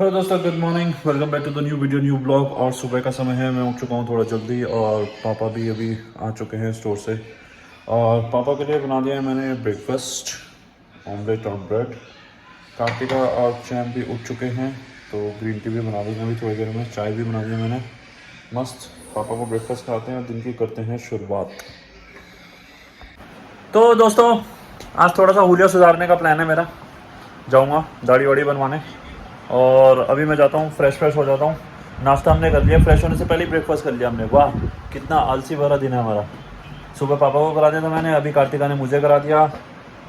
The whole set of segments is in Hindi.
हेलो दोस्तों, good morning, welcome back to the new video new blog. और सुबह का समय है, मैं उठ चुका हूँ थोड़ा जल्दी और पापा भी अभी आ चुके हैं स्टोर से। और पापा के लिए बना दिया है मैंने ब्रेकफास्ट, ऑमलेट और ब्रेड। कार्तिका और चैम भी उठ चुके हैं तो ग्रीन टी भी बना दी है अभी थोड़ी देर में, चाय भी बना दी है मैंने। मस्त पापा को ब्रेकफास्ट खाते हैं और दिन की करते हैं शुरुआत। तो दोस्तों, आज थोड़ा सा हुलिया सुधारने का प्लान है मेरा। जाऊँगा दाढ़ी वाड़ी बनवाने और अभी मैं जाता हूँ, फ्रेश हो जाता हूँ। नाश्ता हमने कर लिया, फ्रेश होने से पहले ही ब्रेकफास्ट कर लिया हमने। वाह, कितना आलसी भरा दिन है हमारा। सुबह पापा को करा दिया था मैंने, अभी कार्तिका ने मुझे करा दिया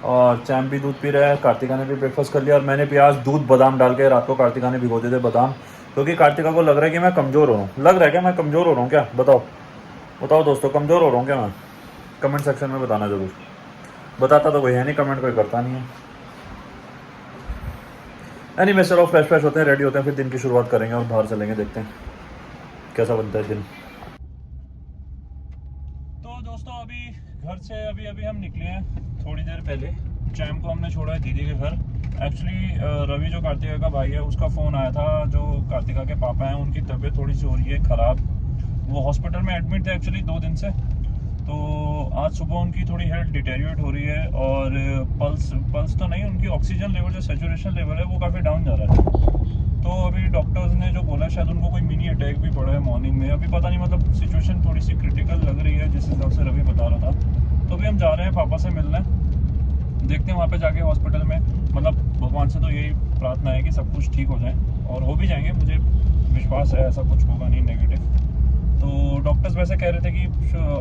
और चैम भी दूध पी रहा है। कार्तिका ने भी ब्रेकफास्ट कर लिया और मैंने प्याज दूध बादाम डाल के रात को कार्तिका ने भिगो दिए थे बादाम, क्योंकि कार्तिका को लग रहा है कि मैं कमज़ोर हो रहा हूँ। लग रहा है क्या मैं कमज़ोर हो रहा हूँ? क्या बताओ दोस्तों, कमज़ोर हो रहा हूँ क्या मैं? कमेंट सेक्शन में बताना ज़रूर। बताता तो कोई है नहीं, कमेंट कोई करता नहीं है। एनीवे, चलो फ्रेश होते हैं, रेडी होते हैं, फिर दिन की शुरुआत करेंगे और बाहर चलेंगे, देखते हैं कैसा बनता है दिन। तो दोस्तों, अभी घर से अभी हम निकले हैं थोड़ी देर पहले। चैम को हमने छोड़ा है दीदी के घर। एक्चुअली रवि जो कार्तिका का भाई है, उसका फ़ोन आया था। जो कार्तिका के पापा हैं उनकी तबीयत थोड़ी सी हो रही है ख़राब। वो हॉस्पिटल में एडमिट थे एक्चुअली 2 दिन से। तो आज सुबह उनकी थोड़ी हेल्थ डिटेरियोरेट हो रही है और पल्स तो नहीं, उनकी ऑक्सीजन लेवल जो सैचुरेशन लेवल है वो काफ़ी डाउन जा रहा है। तो अभी डॉक्टर्स ने जो बोला, शायद उनको कोई मिनी अटैक भी पड़ा है मॉर्निंग में। अभी पता नहीं, मतलब सिचुएशन थोड़ी सी क्रिटिकल लग रही है जिस हिसाब से रवि बता रहा था। तो अभी हम जा रहे हैं पापा से मिलने, देखते हैं वहाँ पे जाके हॉस्पिटल में। मतलब भगवान से तो यही प्रार्थना है कि सब कुछ ठीक हो जाए, और हो भी जाएंगे, मुझे विश्वास है ऐसा कुछ होगा नहीं नेगेटिव। तो डॉक्टर्स वैसे कह रहे थे कि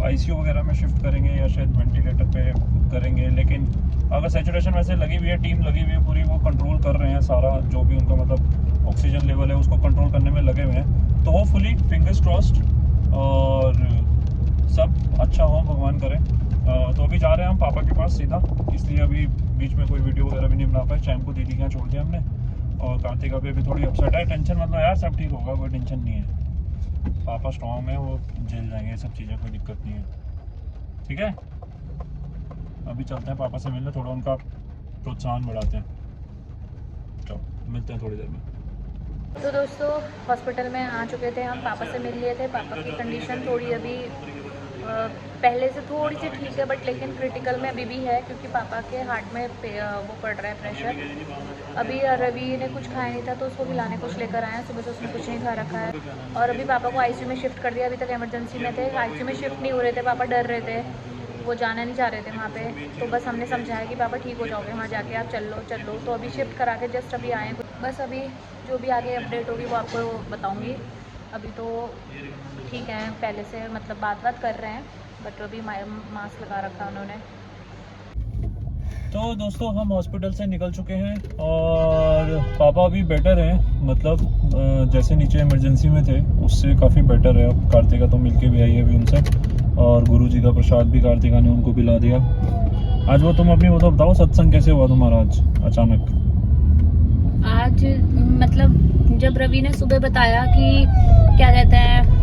आईसीयू वगैरह में शिफ्ट करेंगे या शायद वेंटिलेटर पे करेंगे, लेकिन अगर सैचुरेशन वैसे लगी हुई है, टीम लगी हुई है पूरी, वो कंट्रोल कर रहे हैं सारा, जो भी उनका मतलब ऑक्सीजन लेवल है उसको कंट्रोल करने में लगे हुए हैं। तो होपफुली फिंगर्स क्रॉस्ड और सब अच्छा हो, भगवान करे। तो अभी जा रहे हैं हम पापा के पास सीधा, इसलिए अभी बीच में कोई वीडियो वगैरह भी नहीं बना पाए। चैम को दीदी के यहाँ छोड़ दिया हमने और कार्तिका भी अभी थोड़ी अपसेट है। टेंशन मतलब यार सब ठीक होगा, कोई टेंशन नहीं है। पापा स्ट्रॉन्ग है, वो झेल जाएंगे सब चीज़ें, कोई दिक्कत नहीं है। ठीक है, अभी चलते हैं पापा से मिलने, थोड़ा उनका प्रोत्साहन बढ़ाते हैं। चलो मिलते हैं थोड़ी देर में। तो दोस्तों, हॉस्पिटल में आ चुके थे हम, पापा से मिल लिए थे। पापा की कंडीशन थोड़ी अभी पहले से थोड़ी सी ठीक है, बट लेकिन क्रिटिकल में अभी भी है, क्योंकि पापा के हार्ट में वो पड़ रहा है प्रेशर। अभी रवि ने कुछ खाया नहीं था तो उसको खिलाने कुछ लेकर आए हैं, सुबह से उसने कुछ नहीं खा रखा है। और अभी पापा को आईसीयू में शिफ्ट कर दिया, अभी तक इमरजेंसी में थे, आईसीयू में शिफ्ट नहीं हो रहे थे, पापा डर रहे थे, वो जाना नहीं चाह रहे थे वहाँ पे। तो बस हमने समझाया कि पापा ठीक हो जाओगे, वहाँ जाके आप चल लो। तो अभी शिफ्ट करा के जस्ट अभी आए हैं। बस अभी जो भी आगे अपडेट होगी वो आपको बताऊँगी। अभी तो ठीक है, पहले से मतलब बात कर रहे हैं, बट अभी मास्क लगा रखा है उन्होंने। तो दोस्तों, हम हॉस्पिटल से निकल चुके हैं और पापा अभी बेटर हैं, मतलब जैसे नीचे इमरजेंसी में थे उससे काफ़ी बेटर है। अब कार्तिका तो मिलके भी आई है अभी उनसे, और गुरुजी का प्रसाद भी कार्तिका ने उनको पिला दिया। आज वो तुम अपनी वो तो बताओ, सत्संग कैसे हुआ तुम्हारा आज अचानक? आज मतलब जब रवि ने सुबह बताया कि क्या कहते हैं,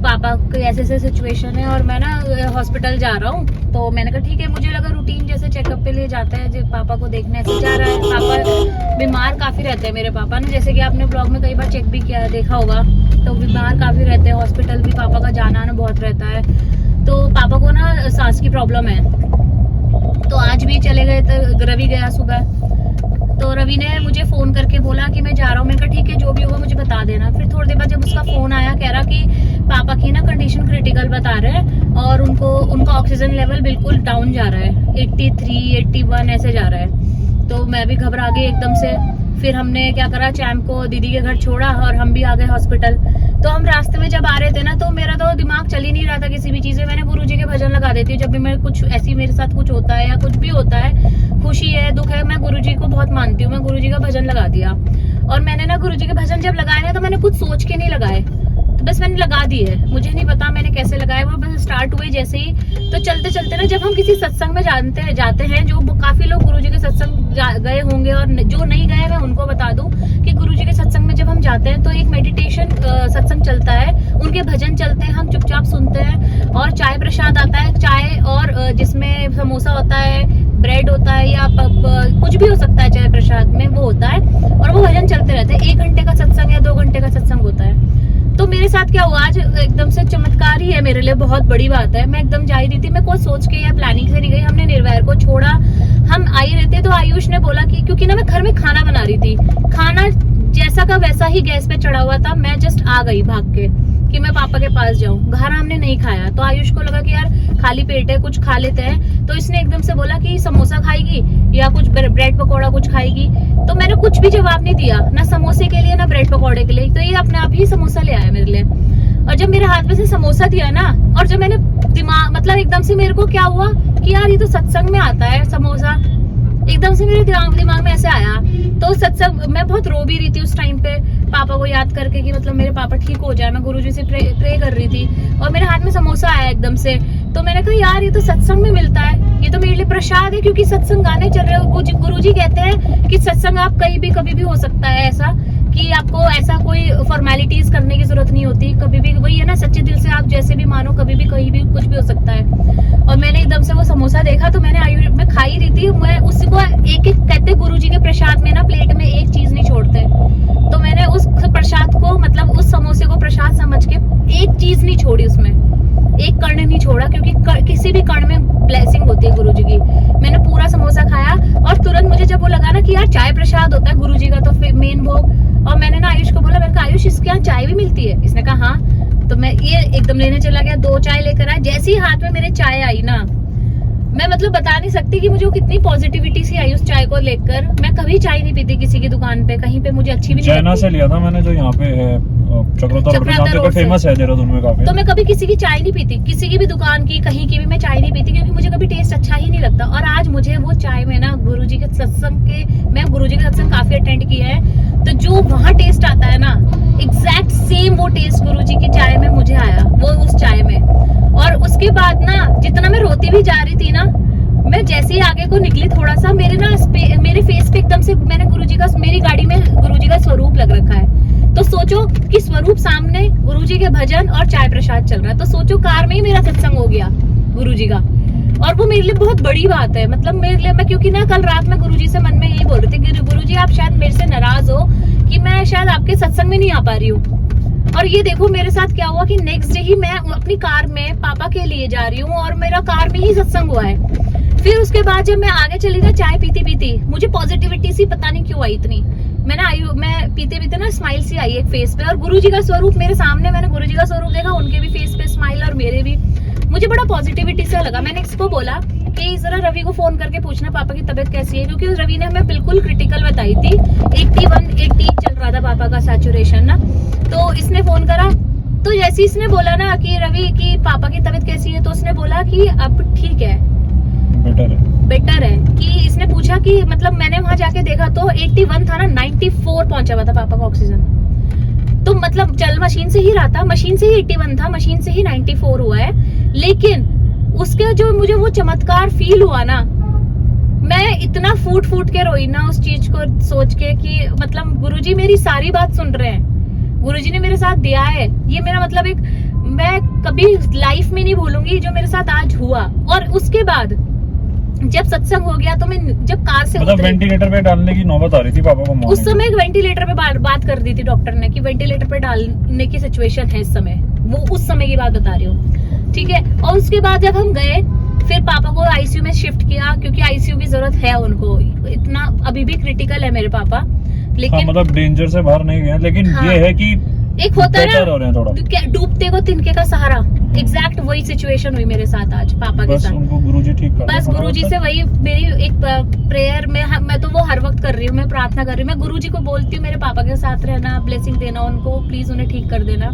पापा की ऐसे सिचुएशन है और मैं ना हॉस्पिटल जा रहा हूँ, तो मैंने कहा ठीक है। मुझे लगा रूटीन जैसे चेकअप पे लिए जाता है, जब पापा को देखने ऐसे जा रहा है। पापा बीमार काफ़ी रहते हैं मेरे पापा ना, जैसे कि आपने ब्लॉग में कई बार चेक भी किया देखा होगा, तो बीमार काफ़ी रहते हैं। हॉस्पिटल भी पापा का जाना आना बहुत रहता है। तो पापा को ना सांस की प्रॉब्लम है, तो आज भी चले गए थे, रवि गया सुबह। तो रवि ने मुझे फ़ोन करके बोला कि मैं जा रहा हूँ। मैंने कहा ठीक है, जो भी होगा मुझे बता देना। फिर थोड़ी देर बाद जब उसका फ़ोन आया, कह रहा कि पापा की ना कंडीशन क्रिटिकल बता रहे हैं और उनका ऑक्सीजन लेवल बिल्कुल डाउन जा रहा है, 83, 81 ऐसे जा रहा है। तो मैं भी घबरा गई एकदम से। फिर हमने क्या करा, चैम को दीदी के घर छोड़ा और हम भी आ गए हॉस्पिटल। तो हम रास्ते में जब आ रहे थे ना, तो मेरा तो दिमाग चल ही नहीं रहा था किसी भी चीज़ में। मैंने गुरुजी के भजन लगा देती हूँ जब भी मैं कुछ ऐसी मेरे साथ कुछ होता है या कुछ भी होता है, खुशी है दुख है, मैं गुरुजी को बहुत मानती हूँ। मैं गुरुजी का भजन लगा दिया और मैंने ना गुरुजी के भजन जब लगाए ना, तो मैंने कुछ सोच के नहीं लगाए, तो बस मैंने लगा दिए। मुझे नहीं पता मैंने कैसे लगाए, वो बस स्टार्ट हुए जैसे ही। तो चलते चलते ना, जब हम किसी सत्संग में जाते हैं, जो काफी लोग गुरुजी के सत्संग गए होंगे और जो नहीं गए, मैं उनको बता दूं कि गुरुजी के सत्संग में जब हम जाते हैं तो एक मेडिटेशन सत्संग चलता है, उनके भजन चलते हैं, हम चुपचाप सुनते हैं और चाय प्रसाद आता है। चाय और जिसमें समोसा होता है, ब्रेड होता है, या कुछ भी हो सकता है चाय प्रसाद में, वो होता है। और वो भजन चलते रहते हैं। 1 घंटे का सत्संग या 2 घंटे का सत्संग होता है। तो मेरे साथ क्या हुआ आज, एकदम से चमत्कार ही है मेरे लिए, बहुत बड़ी बात है। मैं एकदम जा ही रही थी, मैं कोई सोच के या प्लानिंग से नहीं गई। हमने निर्वैर को छोड़ा, हम आ ही रहते, तो आयुष ने बोला कि क्योंकि ना मैं घर में खाना बना रही थी, खाना जैसा का वैसा ही गैस पे चढ़ा हुआ था, मैं जस्ट आ गई भाग के कि मैं पापा के पास जाऊं। घर हमने नहीं खाया, तो आयुष को लगा कि यार खाली पेट है, कुछ खा लेते हैं। तो इसने एकदम से बोला कि समोसा खाएगी या कुछ ब्रेड पकौड़ा कुछ खाएगी। तो मैंने कुछ भी जवाब नहीं दिया, ना समोसे के लिए ना ब्रेड पकौड़े के लिए। तो ये अपने आप ही समोसा ले आया मेरे लिए। और जब मेरे हाथ में से समोसा दिया ना, और जब मैंने दिमाग मतलब एकदम से मेरे को क्या हुआ कि यार ये तो सत्संग में आता है समोसा, एकदम से मेरे दिमाग में ऐसे आया। तो सत्संग मैं बहुत रो भी रही थी उस टाइम पे, पापा को याद करके कि मतलब मेरे पापा ठीक हो जाए। मैं गुरुजी से प्रे कर रही थी और मेरे हाथ में समोसा आया एकदम से। तो मैंने कहा यार ये तो सत्संग में मिलता है, ये तो मेरे लिए प्रसाद है, क्योंकि सत्संग गाने चल रहे हो। गुरुजी कहते हैं कि सत्संग आप कहीं भी कभी भी हो सकता है, ऐसा कि आपको ऐसा कोई फॉर्मेलिटीज करने की जरूरत नहीं होती। कभी भी वही है ना, सच्चे दिल से आप जैसे भी मानो, कभी भी कहीं भी कुछ भी हो सकता है। और मैंने एकदम से वो समोसा देखा, तो मैं खा ही रही थी। मैं उसको एक कहते गुरुजी के प्रसाद में ना प्लेट में एक चीज नहीं छोड़ते, तो मैंने उस प्रसाद को मतलब उस समोसे को प्रसाद समझ के एक चीज नहीं छोड़ी, उसमें एक कण नहीं छोड़ा, क्योंकि किसी भी कण में ब्लेसिंग होती है गुरुजी की। मैंने पूरा समोसा खाया और तुरंत मुझे जब वो लगा ना कि यार चाय प्रसाद होता है गुरुजी का, तो मेन भोग। और मैंने ना आयुष को बोला, मैंने कहा आयुष इसके यहाँ चाय भी मिलती है? इसने कहा हाँ। तो मैं ये एकदम लेने चला गया, 2 चाय लेकर आया। जैसे ही हाथ में मेरे चाय आई ना, मैं मतलब बता नहीं सकती कि मुझे वो कितनी पॉजिटिविटी सी आई उस चाय को लेकर। मैं कभी चाय नहीं पीती किसी की दुकान पे, कहीं पे मुझे अच्छी भी नहीं चाइना से लिया था मैंने, जो यहाँ पे है चक्रौता रोड फेमस है देहरादून में काफी। तो मैं कभी किसी की चाय नहीं पीती, किसी की भी दुकान की कहीं की भी मैं चाय नहीं पीती, क्योंकि मुझे कभी टेस्ट अच्छा ही नहीं लगता। और आज मुझे वो चाय में ना गुरुजी के सत्संग के, मैं गुरुजी के सत्संग काफी अटेंड किया है, तो जो वहाँ टेस्ट आता है ना, एग्जैक्ट सेम वो टेस्ट गुरुजी की चाय में मुझे आया, वो उस चाय में। और उसके बाद ना जितना मैं रोती भी जा रही थी ना, मैं जैसे ही आगे को निकली थोड़ा सा, मेरे फेस पे एकदम से मैंने गुरुजी का, मेरी गाड़ी में गुरुजी का स्वरूप लग रखा है। तो सोचो कि स्वरूप सामने, गुरुजी के भजन और चाय प्रसाद चल रहा है। तो सोचो कार में ही मेरा सत्संग हो गया गुरुजी का। और वो मेरे लिए बहुत बड़ी बात है, मतलब मेरे लिए, मैं क्योंकि ना कल रात में गुरुजी से मन में यही बोल रही थी, गुरुजी आप शायद मेरे से नाराज हो कि मैं शायद आपके सत्संग में नहीं आ पा रही हूँ। और ये देखो मेरे साथ क्या हुआ कि नेक्स्ट डे ही मैं अपनी कार में पापा के लिए जा रही हूँ और मेरा कार में ही सत्संग हुआ है। फिर उसके बाद जब मैं आगे चली ना, चाय पीती पीती मुझे पॉजिटिविटी सी पता नहीं क्यों आई इतनी। मैं पीते पीते ना स्माइल सी आई एक फेस पे, और गुरुजी का स्वरूप मेरे सामने, मैंने गुरुजी का स्वरूप देखा, उनके भी फेस पे स्माइल और मेरे भी। मुझे बड़ा पॉजिटिविटी सा लगा। मैंने इसको बोला कि जरा रवि को फोन करके पूछना पापा की तबीयत कैसी है, क्योंकि रवि ने हमें बिल्कुल क्रिटिकल बताई थी, 81-80 चल रहा था पापा का सैचुरेशन ना। तो इसने फोन करा, तो जैसे इसने बोला ना कि रवि की पापा की तबीयत कैसी है, तो उसने बोला कि अब ठीक है, बेटर है। कि इसने पूछा कि मतलब मैंने वहां जाके देखा तो 81 था ना, 94 पहुंचा हुआ था पापा का ऑक्सीजन। तो मतलब चल मशीन से ही रहा था, मशीन से ही 81 था, मशीन से ही 94 हुआ है। लेकिन उसके जो मुझे वो चमत्कार फील हुआ ना, मैं इतना फूट के रोई ना उस चीज को सोच के कि मतलब गुरुजी मेरी सारी बात सुन रहे हैं, गुरुजी ने मेरे साथ दिया है। ये मेरा मतलब एक, मैं कभी लाइफ में नहीं भूलूंगी जो मेरे साथ आज हुआ। और उसके बाद जब सत्संग हो गया, तो मैं जब कार से मतलब वेंटिलेटर पे डालने की नौबत आ रही थी पापा को। उस समय एक वेंटिलेटर पे बात कर दी थी डॉक्टर ने कि वेंटिलेटर पे डालने की सिचुएशन है इस समय, वो उस समय की बात बता रही हूँ, ठीक है। और उसके बाद जब हम गए, फिर पापा को आईसीयू में शिफ्ट किया, क्योंकि आईसीयू की जरूरत है उनको, इतना अभी भी क्रिटिकल है मेरे पापा। लेकिन हाँ, मतलब डेंजर से बाहर नहीं गए, लेकिन हाँ, ये है कि एक होता है ना डूबते को तिनके का सहारा, एग्जैक्ट वही सिचुएशन हुई मेरे साथ आज पापा के साथ। उनको गुरुजी ठीक कर, बस गुरुजी से वही मेरी एक प्रेयर में, मैं तो वो हर वक्त कर रही हूँ, मैं प्रार्थना कर रही हूँ, मैं गुरुजी को बोलती हूँ मेरे पापा के साथ रहना, ब्लेसिंग देना उनको, प्लीज उन्हें ठीक कर देना।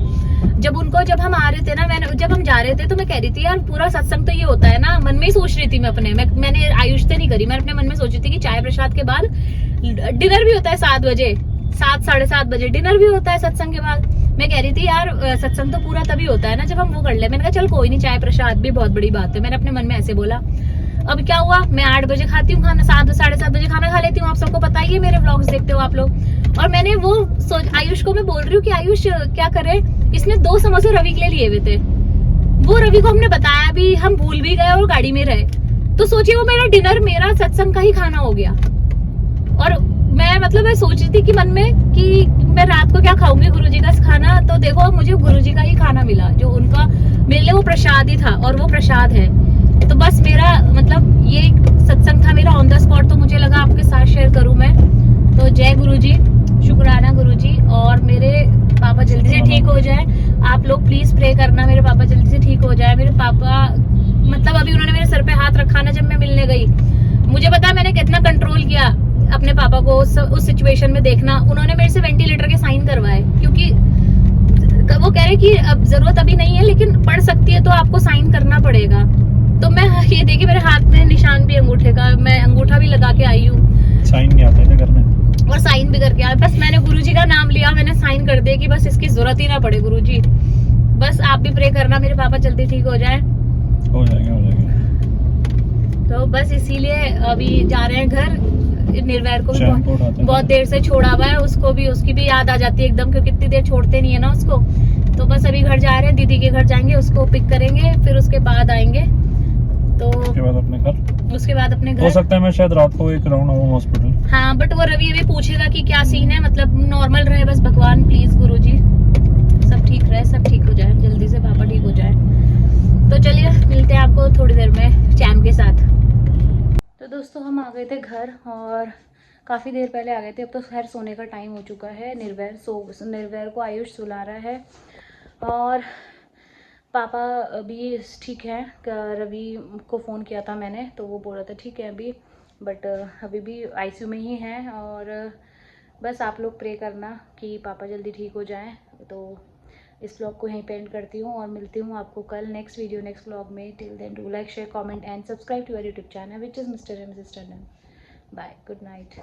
जब हम आ रहे थे ना, जब हम जा रहे थे, तो मैं कह रही थी यार पूरा सत्संग तो ये होता है ना, मन में ही सोच रही थी मैं अपने, मैंने आयुष से नहीं करी, मैं अपने मन में सोच रही थी कि चाय प्रसाद के बाद डिनर भी होता है 7 बजे, 7-7:30 बजे डिनर भी होता है सत्संग के बाद। मैं कह रही थी यार सत्संग तो पूरा तभी होता है ना जब हम वो कर ले। मैंने कहा चल कोई नहीं, चाय प्रसाद भी बहुत बड़ी बात है, मैंने अपने मन में ऐसे बोला। अब क्या हुआ, मैं 8 बजे खाती हूँ खाना, 7-7:30 बजे खाना खा लेती हूँ, आप सबको पता ही है, मेरे व्लॉग्स देखते हो आप लोग। और मैंने वो आयुष को मैं बोल रही हूँ कि आयुष क्या करे, इसने 2 समोसे रवि के लिए लिए हुए थे, वो रवि को हमने बताया भी, हम भूल भी गए और गाड़ी में रहे। तो सोचिए वो मेरा डिनर, मेरा सत्संग का ही खाना हो गया। और मैं मतलब मैं सोच रही थी कि मन में कि मैं रात को क्या खाऊंगी गुरुजी का खाना, तो देखो मुझे गुरुजी का ही खाना मिला, जो उनका मेरे लिए वो प्रसाद ही था और वो प्रसाद है। तो बस मेरा मतलब ये सत्संग था मेरा ऑन द स्पॉट, तो मुझे लगा आपके साथ शेयर करूं मैं। तो जय गुरुजी, शुक्राना गुरुजी, और मेरे पापा जल्दी से ठीक हो जाए। आप लोग प्लीज प्रे करना मेरे पापा जल्दी से ठीक हो जाए। मेरे पापा मतलब अभी उन्होंने मेरे सर पे हाथ रखा ना जब मैं मिलने गई, मुझे पता है मैंने कितना कंट्रोल किया अपने पापा को उस सिचुएशन में देखना। उन्होंने मेरे से वेंटिलेटर के साइन करवाए, क्योंकि वो कह रहे कि अब जरूरत अभी नहीं है लेकिन पड़ सकती है तो आपको साइन करना पड़ेगा। तो मैं ये देखिए मेरे हाथ में निशान भी अंगूठे का, मैं अंगूठा भी लगा के आई हूँ। साइन नहीं आते थे करने, और साइन भी करके आया। बस मैंने गुरुजी का नाम लिया, मैंने साइन कर दिया कि बस इसकी जरूरत ही ना पड़े गुरुजी। बस आप भी प्रे करना मेरे पापा जल्दी ठीक हो जाए। हो जाएंगे। तो बस इसीलिए अभी जा रहे हैं घर। निर्वैर को भी चैन को उठाते हैं। बहुत देर से छोड़ा हुआ है, उसको भी उसकी भी याद आ जाती है एकदम, क्योंकि इतनी देर छोड़ते नहीं है ना उसको। तो बस अभी घर जा रहे हैं, दीदी के घर जाएंगे, उसको पिक करेंगे, फिर उसके बाद आएंगे। तो उसके बाद अपने घर। हो सकता है मैं शायद रात को एक राउंड आऊँ हॉस्पिटल। हाँ बट वो रवि अभी पूछेगा कि क्या सीन है, मतलब नॉर्मल रहे बस, भगवान प्लीज गुरुजी सब ठीक रहे, सब ठीक हो जाए जल्दी से, पापा ठीक हो जाए। तो चलिए मिलते हैं आपको थोड़ी देर में चैम के साथ। तो दोस्तों हम आ गए थे घर, और काफ़ी देर पहले आ गए थे। अब तो खैर सोने का टाइम हो चुका है। निर्वैर को आयुष सुला रहा है, और पापा अभी ठीक है। रवि को फ़ोन किया था मैंने, तो वो बोल रहा था ठीक है अभी, बट अभी भी आईसीयू में ही हैं। और बस आप लोग प्रे करना कि पापा जल्दी ठीक हो जाएं। तो इस व्लॉग को यहीं पे एंड करती हूँ, और मिलती हूँ आपको कल नेक्स्ट वीडियो नेक्स्ट व्लॉग में। Till then do like share comment and subscribe to our YouTube channel which is Mr and Mrs Tandon. Bye, good night.